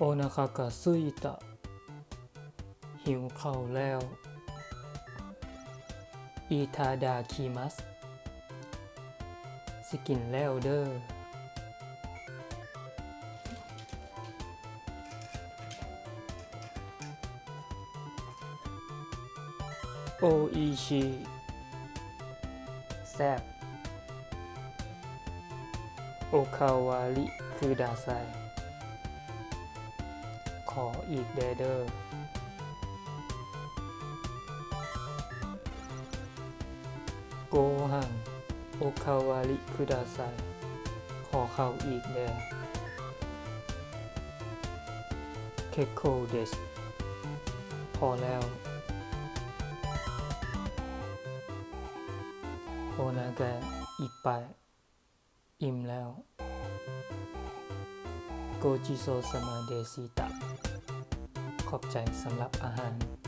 โอนาคากะซุยตะหิวข้าวแล้วอิทาดาคิมัสสิกินแล้วเด้อโออิชิแซ่บโอคาวาริคือดาไซขออีกเด้อโกฮังโอคาวาริคือดาไซขอข้าวอีกเด้อเคโคเดสพอแล้วโอนากะอิปะอิ่มแล้วโกจิโซสมาเดซิตะขอบใจสำหรับอาหาร